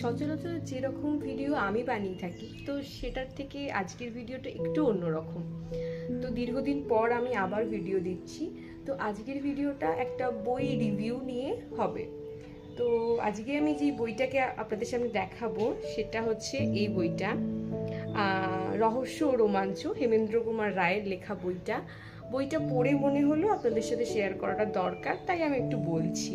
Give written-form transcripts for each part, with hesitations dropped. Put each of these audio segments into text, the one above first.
সচরাচর যেরকম ভিডিও আমি বানিয়ে থাকি তো সেটার থেকে আজকের ভিডিওটা একটু অন্যরকম। তো দীর্ঘদিন পর আমি আবার ভিডিও দিচ্ছি। তো আজকের ভিডিওটা একটা বই রিভিউ নিয়ে হবে। তো আজকে আমি যে বইটাকে আপনাদের সামনে দেখাবো সেটা হচ্ছে এই বইটা, রহস্য ও রোমাঞ্চ, হেমেন্দ্র কুমার রায়ের লেখা বইটা। বইটা পড়ে মনে হলো আপনাদের সাথে শেয়ার করাটা দরকার, তাই আমি একটু বলছি।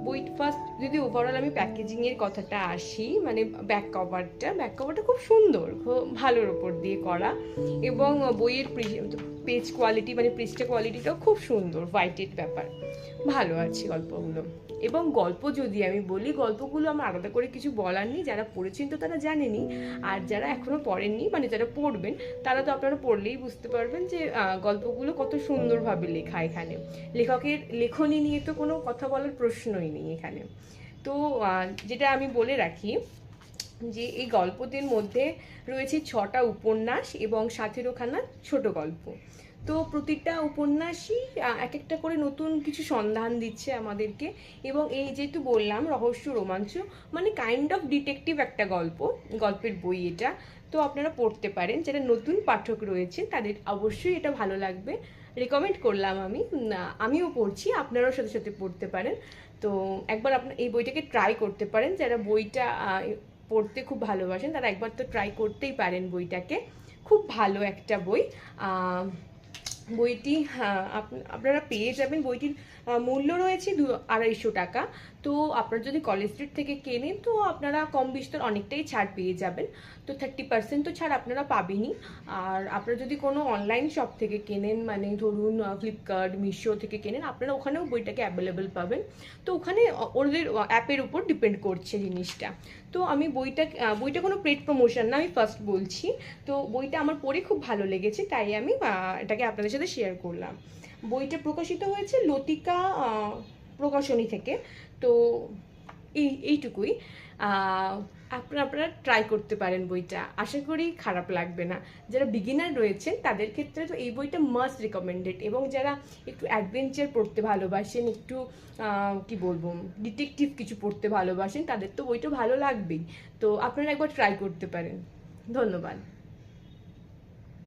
বই ফার্স্ট যদি ওভারঅল আমি প্যাকেজিংয়ের কথাটা আসি, মানে ব্যাক কভারটা খুব সুন্দর, খুব ভালোর ওপর দিয়ে করা, এবং বইয়ের পেজ কোয়ালিটি মানে পৃষ্ঠা কোয়ালিটিটাও খুব সুন্দর, হোয়াইটেড ব্যাপার, ভালো আছে গল্পগুলো। এবং গল্প যদি আমি বলি, গল্পগুলো আমার আলাদা করে কিছু বলার নেই, যারা পড়েছেন তো তারা জানেনই, আর যারা এখনও পড়েননি মানে যারা পড়বেন তারা তো আপনারা পড়লেই বুঝতে পারবেন যে গল্পগুলো কত সুন্দরভাবে লেখা। এখানে লেখকের লেখনী নিয়ে তো কোনো কথা বলার প্রশ্নই নেই এখানে। তো যেটা আমি বলে রাখি যে এই গল্পটির মধ্যে রয়েছে 6টা উপন্যাস এবং 17খানা ছোট গল্প। তো প্রতিটা উপন্যাসই এক একটা করে নতুন কিছু সন্ধান দিচ্ছে আমাদেরকে। এবং এই যেহেতু বললাম রহস্য রোমাঞ্চ, মানে কাইন্ড অফ ডিটেকটিভ একটা গল্পের বই এটা। তো আপনারা পড়তে পারেন, যারা নতুন পাঠক রয়েছে তাদের অবশ্যই এটা ভালো লাগবে, রেকমেন্ড করলাম আমি। আমিও পড়ছি, আপনারাও সাথে সাথে পড়তে পারেন। তো একবার আপনার এই বইটাকে ট্রাই করতে পারেন, যারা বইটা পড়তে খুব ভালোবাসেন তারা একবার তো ট্রাই করতেই পারেন বইটাকে। খুব ভালো একটা বই। বইটি আপনারা পেয়ে যাবেন। বইটির মূল্য রয়েছে 250 টাকা। তো আপনারা যদি কলেজ স্ট্রিট থেকে কেনেন তো আপনারা কম বিস্তর অনেকটাই ছাড় পেয়ে যাবেন। তো 30% তো ছাড় আপনারা পাবেনই। আর আপনারা যদি কোনো অনলাইন শপ থেকে কেনেন, মানে ধরুন ফ্লিপকার্ট, মিশো থেকে কেনেন, আপনারা ওখানেও বইটাকে অ্যাভেলেবেল পাবেন। তো ওখানে ওদের অ্যাপের উপর ডিপেন্ড করছে জিনিসটা। তো আমি বইটা কোনো পেড প্রমোশন না, আমি ফার্স্ট বলছি। তো বইটা আমার পড়ে খুব ভালো লেগেছে, তাই আমি এটাকে আপনাদের সাথে শেয়ার করলাম। বইটা প্রকাশিত হয়েছে লতিকা প্রকাশনী থেকে। তো এইটুকুই। আপনারা ট্রাই করতে পারেন বইটা, আশা করি খারাপ লাগবে না। যারা বিগিনার রয়েছেন তাদের ক্ষেত্রে তো এই বইটা মাস্ট রিকমেন্ডেড, এবং যারা একটু অ্যাডভেঞ্চার পড়তে ভালোবাসেন, একটু কি বলবো ডিটেকটিভ কিছু পড়তে ভালোবাসেন, তাদের তো বইটা ভালো লাগবেই। তো আপনারা একবার ট্রাই করতে পারেন। ধন্যবাদ।